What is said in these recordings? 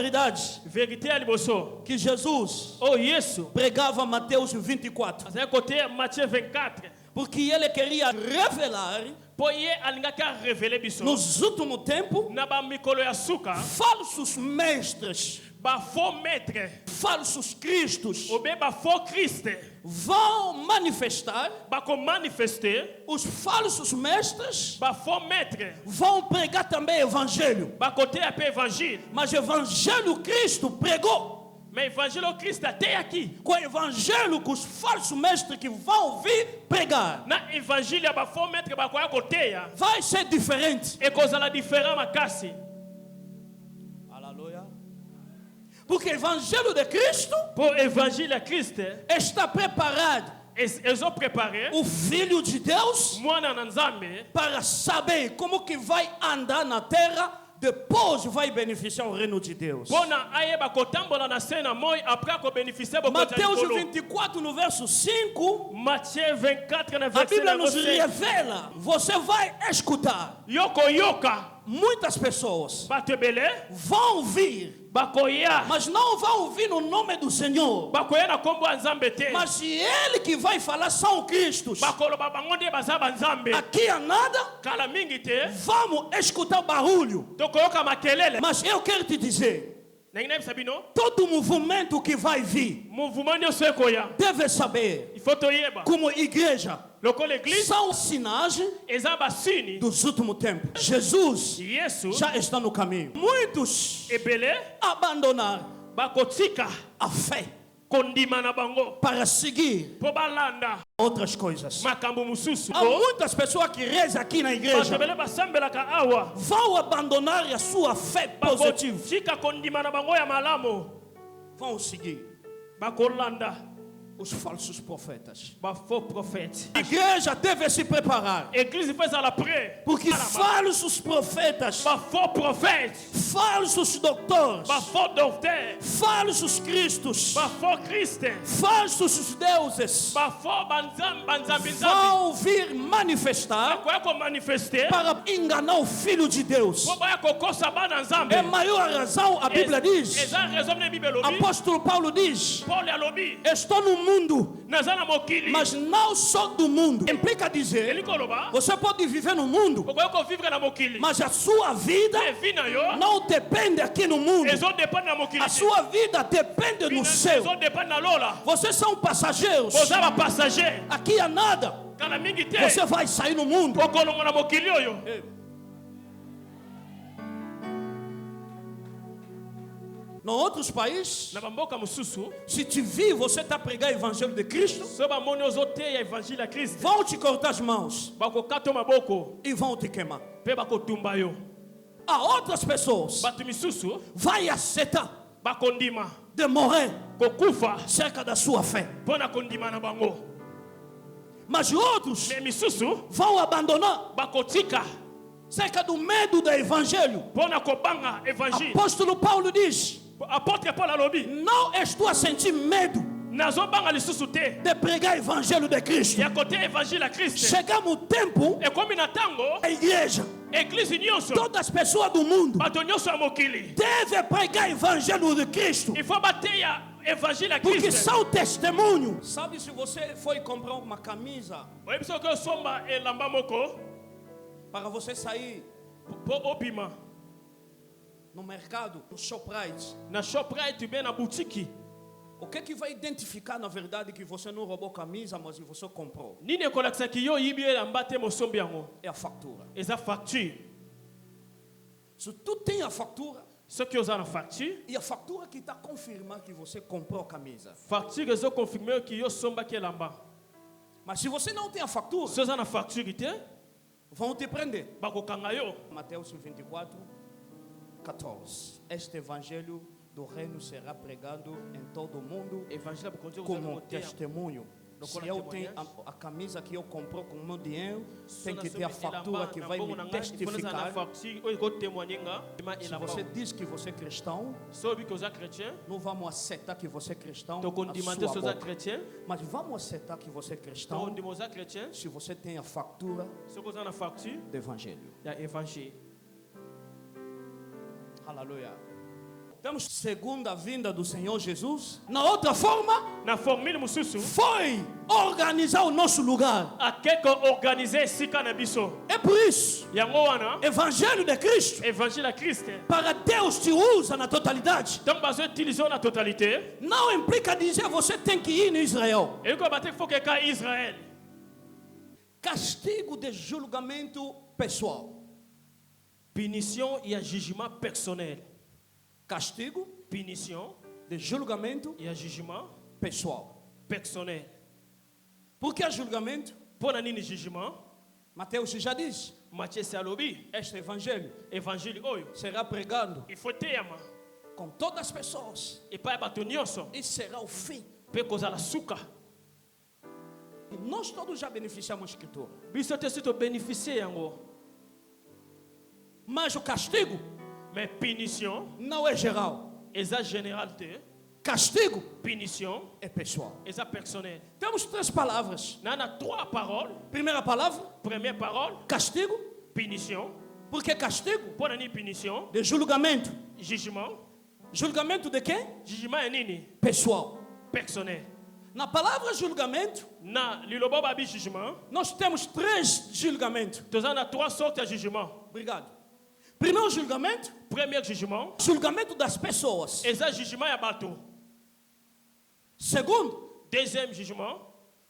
verdade Vérité à liboso. que Jesus Oh, Yesu. pregava Mateus 24. C'est côté Matthieu 24. Porque ele queria revelar Poye alingaka révéler biso. nos últimos tempos Na ba mikolo ya suka. falsos mestres, Ba faux maître. falsos cristos Obe ba faux Christ. vão manifestar. Ba ko manifester. Os falsos mestres Ba faux maître. vão pregar também evangelho. Ba côté a évangile. Mas evangelho Cristo pregou. Mais évangile au Christ até aqui. Com o evangelho que os falsos mestres que vão vir pregar Na évangile ya ba faux maître ba ko ya côté ya. vai ser diferente. E cause la différent makasi. Aleluia. Porque o evangelho de Cristo Pour évangile à Christ, está preparado ils ont préparé o Filho de Deus moi na nzambe para saber como que vai andar na terra, depois vai beneficiar o reino de Deus. pona ayeba kotambola na sena moi après ko bénéficier beaucoup de Mateus likolo. 24, no verso 5, Matthieu 24 na a verset Bíblia nos 5. revela, você vai escutar, Yoko yoka muitas pessoas batebele vão vir, bakoya mas não vão ouvir no nome do Senhor. bakoya na kombo ya nzambe te. Mas ele que vai falar são Cristos. Bakoloba bango nde baza banzambe. Aqui a nada, Kala mingi te vamos escutar o barulho. tokoyoka makelele. Mas eu quero te dizer, Nengine sabino todo movimento que vai vir mouvement nyonso ekoya. deve saber, Il faut toyeba. como igreja, Lokola église são sinais eza basini. dos últimos tempos. Jesus Yesu já está no caminho. Muitos ebele abandonaram bakotika a fé kondima na bango para seguir po balanda outras coisas. makambo mususu. Há muitas pessoas que rezam aqui na igreja Batebele basambelaka awa vão abandonar a sua fé positiva. bakotika kondima na bango ya malamu Vão seguir bakolanda os falsos profetas. bafaux prophètes. A igreja deve se preparar, Église fez à la pré. porque falsos profetas, Bafaux prophètes. falsos doutores, Bafaux docteurs. falsos cristos, Bafaux Christ. falsos deuses Bafaux banzambi. vão vir manifestar Quoi qu'on manifester. para enganar o Filho de Deus. Pour baya kokosa bana nzambe. É maior razão, a Bíblia diz, Eza raison na Bible lobi. apóstolo Paulo diz, Paul ya lobi. estou no mundo, Nazana mokili. mas não sou do mundo. Implica dizer, Eliko loba. você pode viver no mundo, Pourquoi vivre na mokili? mas a sua vida E vina yo. não depende aqui no mundo. Ils ont dépend na mokili. A sua vida depende no céu. Ils ont dépend na lola. Vocês são passageiros. Vous avez passager. Aqui há nada. Kala mingi te. Você vai sair no mundo. Okolongo na mokili oyo. Em outros países, Na bamboka mususu. se te vir, você está pregando o evangelho de Cristo, So ba moni ozote ya évangile ya Christ. vão te cortar as mãos Bako kato maboko. e vão te queimar. Pe bako tumba yo. Há outras pessoas Batu misusu. vai aceitar Bako ndima. de morrer Kokufa. cerca da sua fé. Pona kondima na bango. Mas outros Me misusu. vão abandonar Bako tika. cerca do medo do evangelho. Pona kobanga évangile. Apóstolo Paulo diz, Apôtre Paul alobi. não estou a sentir medo Nazo banga lisusu te. de pregar o evangelho de Cristo. Ya kote évangile ya Christ. Chegamos o tempo, E komi na tango. a igreja, Église nyonso. todas as pessoas do mundo Bato nyonso ya mokili. devem pregar o evangelho de Cristo, Il faut bateya évangile ya porque Christ. são testemunho. Sabe, se você foi comprar uma camisa Oyebi soki osomba elamba moko. para você sair Po obima. no mercado, no Shoprite, Na Shoprite bem na boutique. o que vai identificar na verdade que você não roubou camisa, mas que você comprou? Nini ekolakisa ki yo yibi elamba te mosombi yango. É a fatura. Eza facture. Se tu tem a fatura, Soki oza na facture. e a fatura que está confirmando que você comprou a camisa. Facture ezo confirmer ki yo sombaki elamba. Mas se você não tem a fatura, So oza na facture te. vão te prender. Bakokanga yo. Mateus 24, 14. Este evangelho do reino será pregado em todo o mundo Évangile bakonzi como testemunho. Se eu tenho a camisa que eu comprei com o meu dinheiro, tem que ter a fatura que vai me testificar. Se você diz que você é cristão, não vamos aceitar que você é cristão à sua boca. Mas vamos aceitar que você é cristão se você tem a fatura do evangelho. Aleluia. Temos segunda vinda do Senhor Jesus. Na outra forma, na formule mususu, foi organizar o nosso lugar. Akeko organiser sika na biso. É por isso, yango wana, Evangelho de Cristo, Évangile a Cristo, para Deus te usa na totalidade. Donc bazo utiliser na totalité. Não implica dizer você tem que ir em Israel. E ko bater faut que ka Israël. Castigo de julgamento pessoal. Punition e jugement personnel. Castigo, punition de julgamento e jugement pessoal. Personnel. Por que julgamento? Por nini jugement? Mateus já diz. Matthieu salobi. Este evangelho, Evangelho oyo, será pregado il faut teyama com todas as pessoas. e pa bato nyonso. E será o fim. Pe kozala suka. Nós todos já beneficiamos da escritura. Biso te sito bénéficier yango. Mas o castigo, mais punition, não é geral. Eza général te. Castigo, punition, é pessoal. Eza personnel. Temos 3 palavras. Nana 3 paroles. Primeira palavra, Première parole, castigo. punition. Por que castigo? Por nini punition? De julgamento. Jugement. Julgamento de quem? Jugement é nini? Pessoal. Personnel. Na palavra julgamento, Na lilobo babi jugement, nós temos 3 julgamentos. tozana 3 sortes de jugement. Obrigado. Primeiro julgamento, Premier jugement, julgamento das pessoas. eza jugement ya bato. Segundo, Deuxième jugement,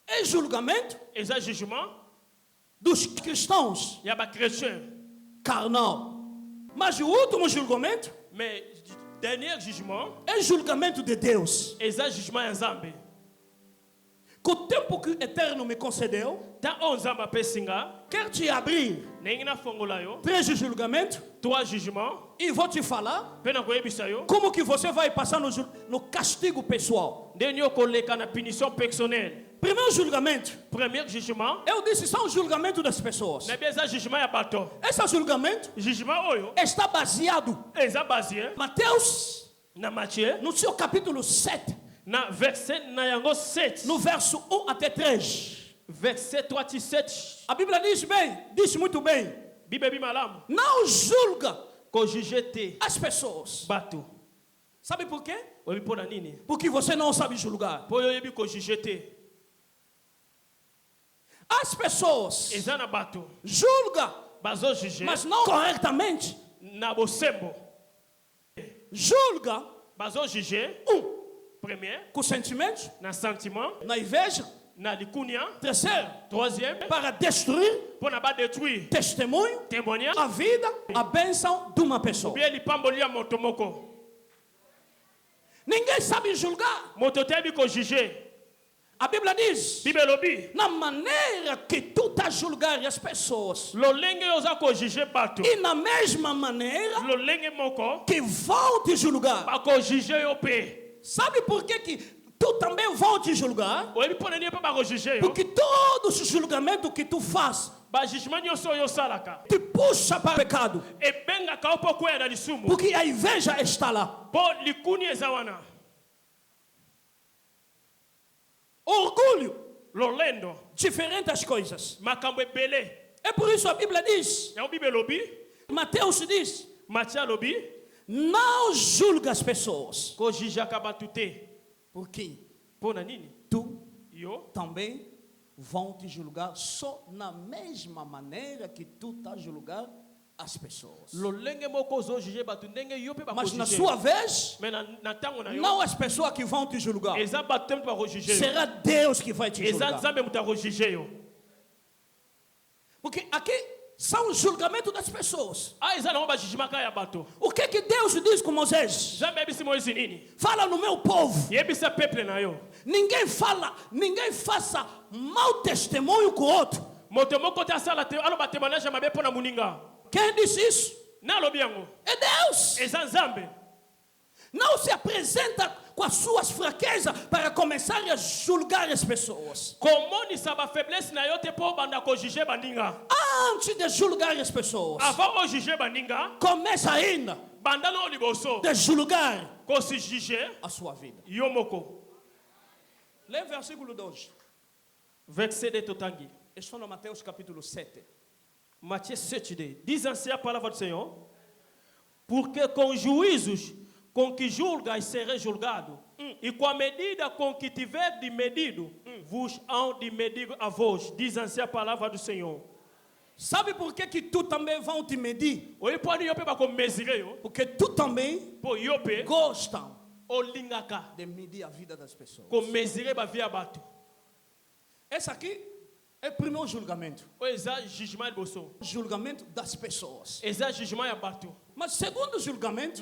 é julgamento eza jugement dos cristãos ya ba chrétien. carnal. Mas o último julgamento Mais dernier jugement, é julgamento de Deus. eza jugement ya Nzambe. Com o tempo que o Eterno me concedeu, Ta o Nzambe apesinga, quero te abrir ndenge na fongola yo, 3 julgamentos 3 jugements, e vou te falar pe na koyebisa yo, como que você vai passar no castigo pessoal. ndenge yo koleka na punition personnelle. Primeiro julgamento, Premier jugement, eu disse, são o julgamento das pessoas. na eza jugement ya bato. Esse julgamento Jugement oyo, está baseado eza basé Mateus, na Matthieu, no seu capítulo 7, na verset na yango 7. no verso 1 até 3. Verset 3 à 7. A Bíblia diz bem, diz muito bem, Bible bi malamu. não julga Ko juge te as pessoas. bato. Sabe por quê? Oyebi pona nini? Porque você não sabe julgar. Po oyebi ko juge te. As pessoas Eza na bato. julgam, Bazo juge. mas não corretamente. Na bosembo. Julga Bazo juge. Premier. com sentimentos, Na sentiment. na inveja. Na likunia. Terceiro, Troisième. para destruir Pona ba détruire. testemunho, Témoignage. a vida, a bênção de uma pessoa. Bien lipamboli ya moto moko. Ninguém sabe julgar. Moto tebi ko juge. A Bíblia diz, Bible lobi. na maneira que tu estás julgar as pessoas, Lo lenge oza ko juge bato. e na mesma maneira Lo lenge moko. que vão te julgar. Ba ko juge yo pe. Sabe por que tu também vão te julgar? Oyebi pona nini pe ba ko juge yo. Porque todos os julgamentos que tu faz Ba jugement nyonso yo salaka. te puxa para o pecado. Ebengaka opo kwenda lisumu. Porque a inveja está lá. Po likuni eza wana. Orgulho, Lolendo. diferentes coisas. Makambo ebele. É por isso a Bíblia diz, Ya Bible lobi. Mateus diz, Matia lobi. não julga as pessoas. Ko jijaka batu te. Porque Pona nini? tu Yo. também vão te julgar só na mesma maneira que tu estás a julgar as pessoas. Lolenge moko zo jije batu ndenge yo pe ba ko Mas na jije. sua vez, Mais na tango na yo. não as pessoas que vão te julgar. Eza batem pa ko jije. Será Deus que vai te Eza julgar. nzambe muta ko jije yo. Porque aqui são os julgamentos das pessoas. Ah, eza na ba jijima ka ya bato. O que que Deus diz com Moisés? Nzambe ebisi Moïse nini? Fala no meu povo. Yebisa peuple na yo. Ninguém fala, ninguém faça mau testemunho com o outro. Moto moko te asala te alo ba témoignage mabe pona muninga. Quem disse isso? Na lobi yango. É Deus. Eza nzambe. Não se apresenta com as suas fraquezas para começar a julgar as pessoas. Komonisa ba faiblesse na yo te po banda ko juger bandinga. Antes de julgar as pessoas, Avant o juger bandinga, começa ainda banda no liboso. de julgar Ko si juger a sua vida. yo moko. Lê o versículo 2. Verset de Totangi. Estou no Mateus capítulo 7. Matthieu 7 de. Diz assim a palavra do Senhor. Porque com juízos com que julga e será julgado. E com a medida com que tiver de medido, vos hão de medir a vós. Diz assim a palavra do Senhor. Sabe por que tu também vão te medir? Porque tu também gostam de medir a vida das pessoas. Esse aqui é o primeiro julgamento. Julgamento das pessoas. Mas o segundo julgamento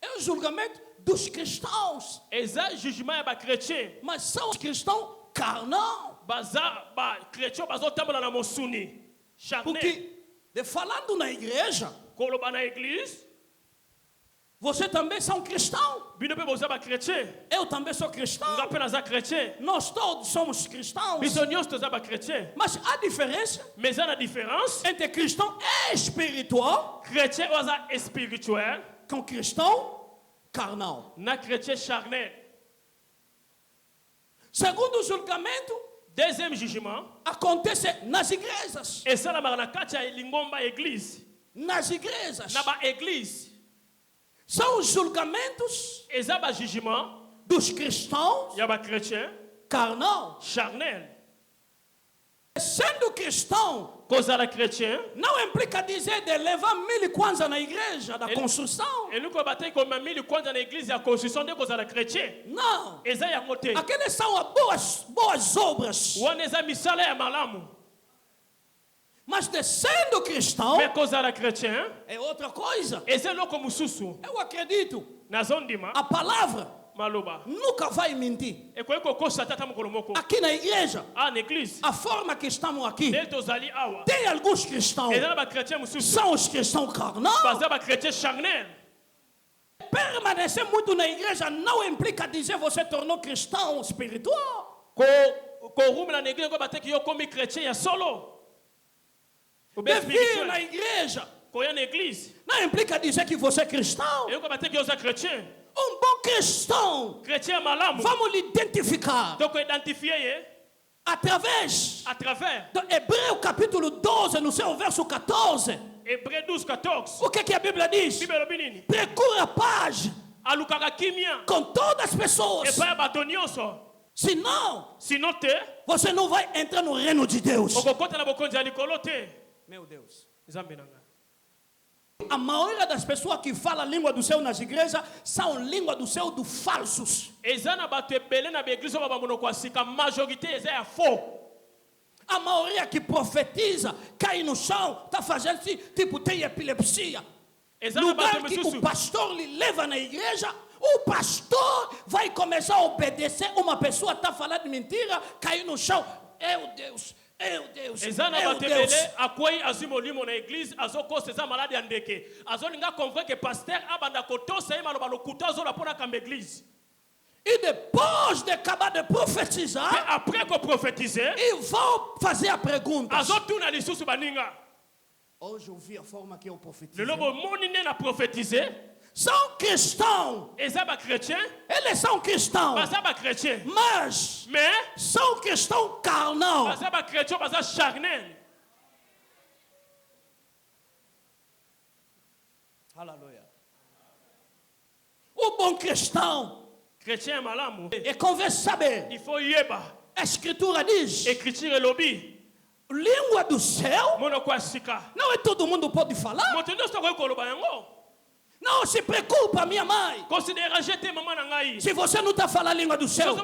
é o julgamento dos cristãos. Mas são os cristãos carnais. Porque, falando na igreja, você também são cristão. Eu também sou cristão. Nós todos somos cristãos. Mas há diferença entre cristão espiritual com cristão carnal. Segundo o julgamento, deuxième jugement acontece nas igrejas. Nas igrejas. São os julgamentos dos cristãos carnal. Sendo cristão, não implica dizer de levar 1000 kwanza na igreja da construção. Não. Aqueles são boas obras. Mas de sendo cristão é outra coisa. Eu acredito. A palavra nunca vai mentir. Aqui na igreja, a forma que estamos aqui, tem alguns cristãos, são os cristãos carnais. Permanecer muito na igreja não implica dizer você tornou cristão espiritual. Vir na igreja não implica dizer que você é cristão. Um bom cristão, vamos lhe identificar através do Hebreu capítulo 12, no seu verso 14. Hébreux 12, 14. O que a Bíblia diz? Procura a paz com todas as pessoas. Senão, você não vai entrar no reino de Deus. Meu Deus. A maioria das pessoas que falam a língua do céu nas igrejas são língua do céu dos falsos. A maioria que profetiza cai no chão, está fazendo assim, tipo tem epilepsia. Lugar que o pastor lhe leva na igreja, o pastor vai começar a obedecer. Uma pessoa está falando de mentira, cai no chão. Meu Deus. Meu Deus, meu Deus. E depois de acabar de profetizar, eles vão fazer a pergunta. Hoje eu vi a forma que eu profetizei. São cristãos. Eles são cristãos. Mas são cristãos carnal. Aleluia. O bom cristão é convém saber. A escritura diz. Língua do céu. Não é todo mundo pode falar. Não se preocupa, minha mãe. Se você não está falando a língua do céu,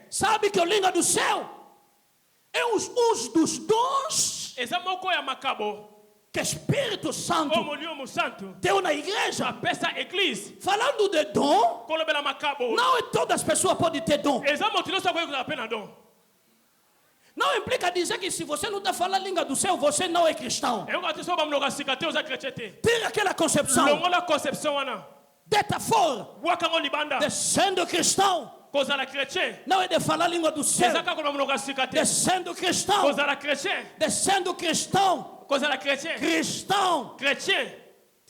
sabe que a língua do céu é um dos dons que o Espírito Santo deu na igreja. Falando de dom, não é todas as pessoas podem ter dom. Não implica dizer que se você não está falando a língua do céu, você não é cristão. Tira aquela concepção. Desta forma, de sendo cristão, não é de falar a língua do céu. De sendo cristão, cristão,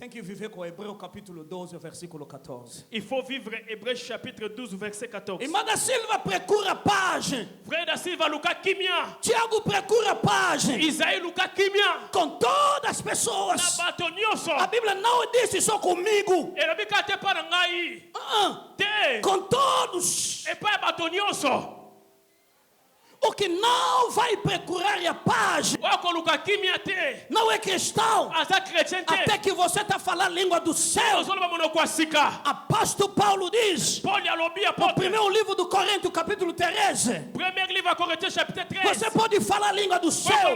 Tem que viver com Hebreu capítulo 12, versículo 14. Il faut vivre Hébreux chapitre 12, verset 14. Irmã da Silva, procura a página. Frère da Silva, Lucas Kimia. Tiago, procura a página. Isaí, Lucas Kimia. Com todas as pessoas. Na batonioso. A Bíblia não disse só comigo. Ele fica até para ngai. Com todos. E para batonioso. O que não vai procurar a página não é cristão. Até que você está falando a língua do céu. Apóstolo Paulo diz no primeiro livro do Coríntios, capítulo 13, você pode falar a língua do céu,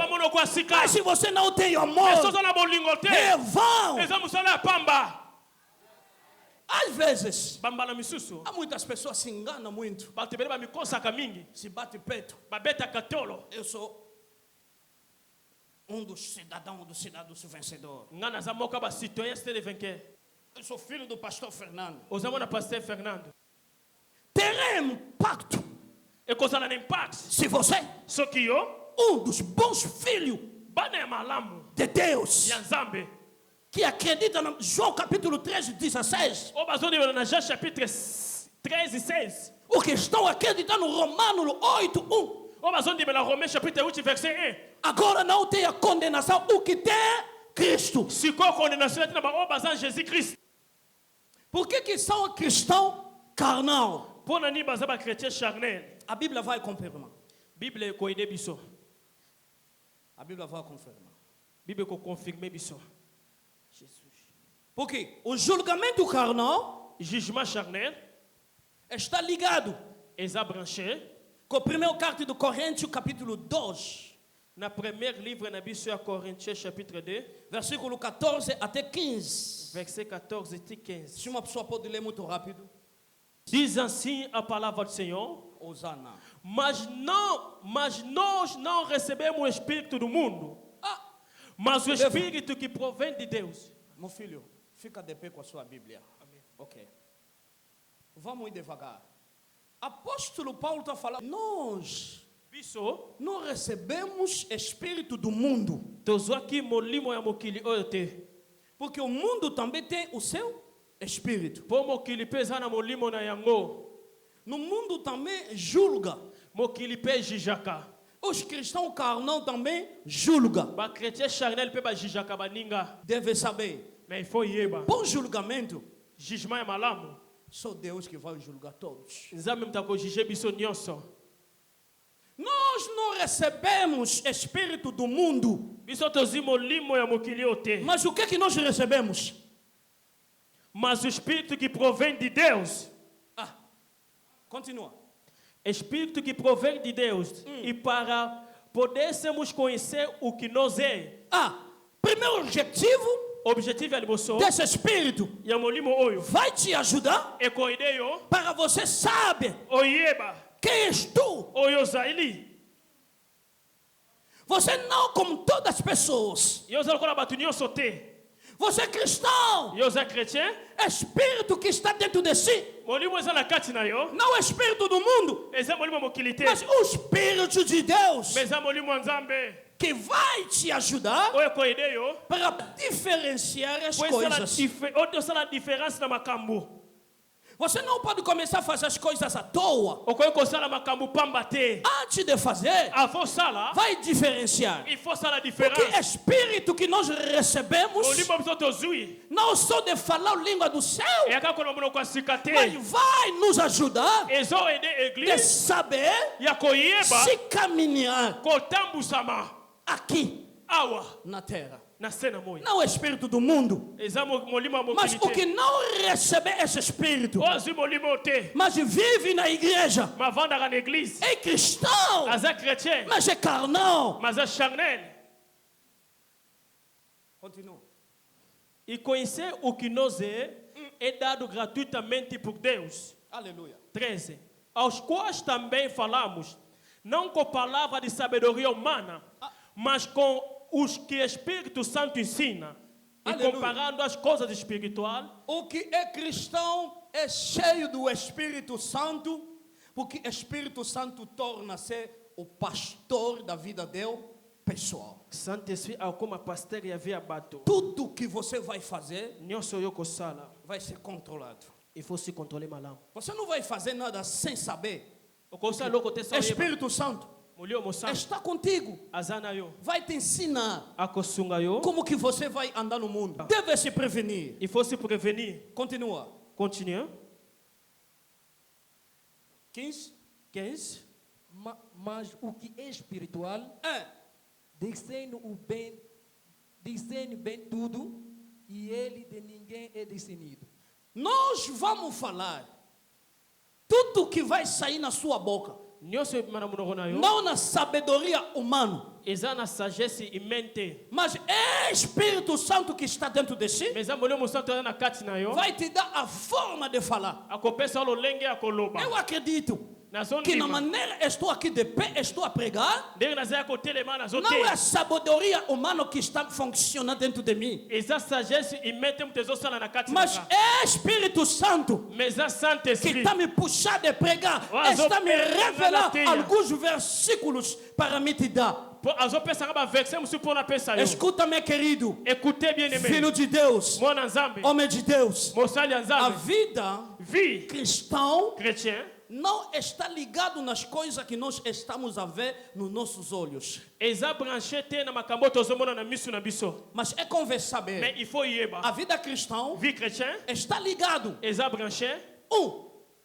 mas se você não tem amor, é vão. Às vezes, há muitas pessoas se enganam muito. Se bate peito. Eu sou dos cidadãos vencedores. Eu sou filho do pastor Fernando. Teremos pacto. Se você dos bons filhos de Deus, que acredita no João capítulo 13, 16. O que estão acreditando no Romano 8, 1. Agora não tem a condenação, o que tem Cristo. Por que são cristãos carnal? A Bíblia vai confirmar. A Bíblia vai confirmar. Porque o julgamento carnal, está ligado com a primeira carta do Coríntios, capítulo 2. Na primeiro livro na Bíblia Coríntios, chapitre 2, versículo 14 até 15. Verset 14 até 15. Se uma pessoa pode ler muito rápido. Diz assim a palavra do Senhor. Osana. Mas nós não recebemos o Espírito do mundo, mas o Espírito que provém de Deus. Meu filho, fica de pé com a sua Bíblia. Amém. Ok. Vamos ir devagar. Apóstolo Paulo está falando. Nós não recebemos Espírito do mundo. Porque o mundo também tem o seu Espírito. No mundo também julga. Os cristãos carnais também julgam. Deve saber. Bom julgamento. Só Deus que vai julgar todos. Nós não recebemos Espírito do mundo. Mas o que nós recebemos? Mas o Espírito que provém de Deus. Continua. Espírito que provém de Deus. E para podermos conhecer o que nós é. Primeiro objetivo desse Espírito vai te ajudar para você saber quem és tu. Você não como todas as pessoas. Você é cristão. Espírito que está dentro de si. Não é espírito do mundo. Mas o Espírito de Deus. Que vai te ajudar para diferenciar as coisas. Você não pode começar a fazer as coisas à toa. Antes de fazer, vai diferenciar. Porque o Espírito que nós recebemos não só de falar a língua do céu, mas vai nos ajudar de saber se caminhar aqui na terra. Não é espírito do mundo. Mas o que não recebe esse espírito, mas vive na igreja, é cristão, mas é carnal. Continua. E conhecer o que nós é dado gratuitamente por Deus. Aleluia. 13. Aos quais também falamos, não com palavra de sabedoria humana, mas com os que o Espírito Santo ensina. E comparando as coisas espirituais. O que é cristão é cheio do Espírito Santo, porque o Espírito Santo torna-se o pastor da vida dele. pessoal. Saint-Esprit akoma pasteur ya vie abato. Tudo que você vai fazer Nyonso yo kosala. vai ser controlado. Il faut se contrôler malam. Você não vai fazer nada sem saber. Okosala loko te sa. Espírito Santo Mulio mosanto. está contigo. Azana yo. Vai te ensinar Akosunga yo. como que você vai andar no mundo. Deve se prevenir. Il faut se prévenir. Continua. Continue. 15. 15. Mas o que é espiritual, discerne bem tudo, e ele de ninguém é discernido. Nós vamos falar tudo que vai sair na sua boca, não na sabedoria humana, Eza na sagesse imente. mas é Espírito Santo que está dentro de si, Meza mulio mosanto na kati na yo. vai te dar a forma de falar. Akopesa lo lenge akoloba. Eu acredito Na zone que na maneira estou aqui de pé, estou a pregar, Denge na zaya kotele mana zote. não é a sabedoria humana que está funcionando dentro de mim, Eza sagesse imente mtezo sala na kati na mas ka. é Espírito Santo Meza que Saint-Esprit. está me puxando de pregar, está me revelar alguns versículos para me te dar. Azo pesa ngaba vexe musupo na pesa yo. Escuta, meu querido, Écoutez bien aimé. filho de Deus, Mwana nzambe. homem de Deus, Mosali a nzambe. vida Vie cristã chrétien. não está ligado nas coisas que nós estamos a ver nos nossos olhos, Eza branché te na makambo tozomona na misu na biso. mas é conversar Mais bem. il faut yeba. A vida cristã Vie chrétien. está ligado, Eza branché.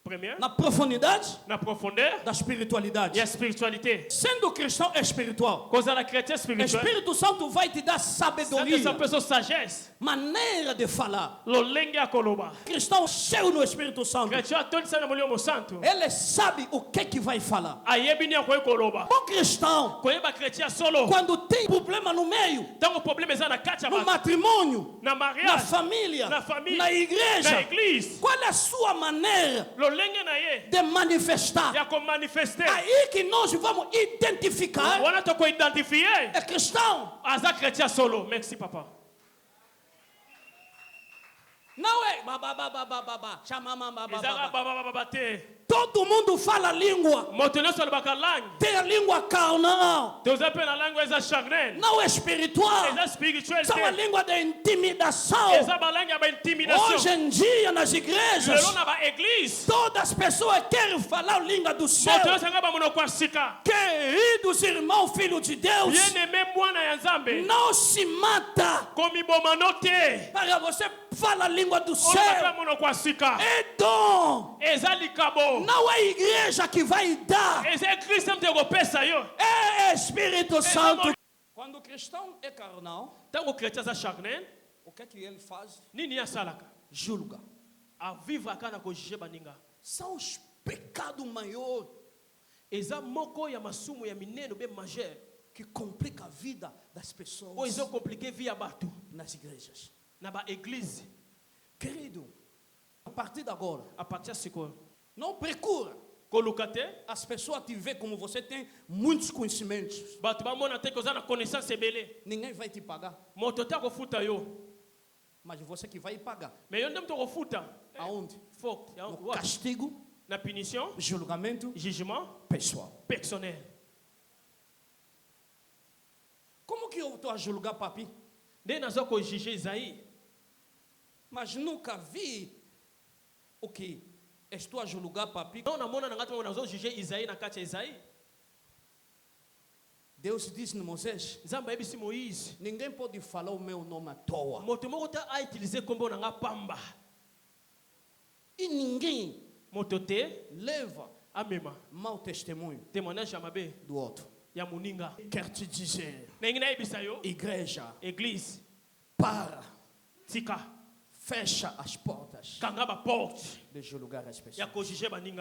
Première. na profundidade Na profondeur. da espiritualidade. Et la spiritualité. Sendo cristão é espiritual. Cause à la chrétien spirituel. Espírito Santo vai te dar Ça sabedoria, peut sagesse. maneira de falar. Lo lenge akoloba. Cristão cheio no Espírito Santo, Chrétien atoni sana mulio mo santo. ele sabe o que vai falar. Ayebi ni akoye koloba. Bom cristão, Koyeba chrétien solo. quando tem problema no meio, Tango problème eza na kati ya no bato. matrimônio, Na na mariage. família, Na família. na Na igreja, église. qual é a sua maneira Lo lenge na ye. de manifestar? Ya ko manifester. Aí que nós vamos identificar Wana to ko identifier. é cristão. Aza chrétien solo. Merci papa. Não é babá, chamama Ezaka babá. baba te. Todo mundo fala língua, Moto nyonso alobaka langue. tem a língua carnal, Toza pe na langue eza chagrin. não é espiritual. Eza spirituel São a te. língua de intimidação. Eza balangue ya ba intimidation. Hoje em dia, nas igrejas, Lelo na ba église. todas as pessoas querem falar a língua do céu. Moto nyonso anga ba monoko ya sika. Queridos irmãos, filhos de Deus, Bien aimé mwana ya Nzambe. não se mata Komiboma no te. para você falar a língua do Olobaka céu. monoko ya sika. É dom. Eza likabo. Não é a igreja que vai dar, Eza Kristo mte kopesa yo. é Espírito Santo. Quando o cristão é carnal, Tango chrétien aza chagrin. o que ele faz? Nini asalaka? Julga. Avivaka na kojuge baninga. São os pecados maiores Eza moko ya masumu ya mineno be majeur. que complicam a vida das O pessoas ezo compliqué via bato. nas igrejas. Na ba église. Querido, a partir de agora, A partir siko. não procura Koluka te. as pessoas te ver como você tem muitos conhecimentos. Bato bamona te koza na connaissance ebele. Ninguém vai te pagar, Moto te kofuta yo. mas você que vai pagar. Mais yo ndem to kofuta. Aonde? Fok. Ya No wa. castigo, Na punition. julgamento Jugement. pessoal. Personnel. Como que eu estou a julgar papi? Nde nazo ko juger Isaïe. Mas nunca vi o que estou a julgar papi. Non namona na ngati nazo juger Isaïe na kati ya Isaïe. Deus disse no Moisés: Nzambe yebisi Moïse. ninguém pode falar o meu nome à toa. Moto moko ta a utiliser kombo na nga pamba. E ninguém Moto te leva amema. mau testemunho Témoignage ya mabe do outro. ya moninga. Quero te dizer, Nengi na yebisa yo. igreja, Église. para, Tika. fecha as portas Kanga ba porte. de julgar as Ya pessoas. ko juger baninga.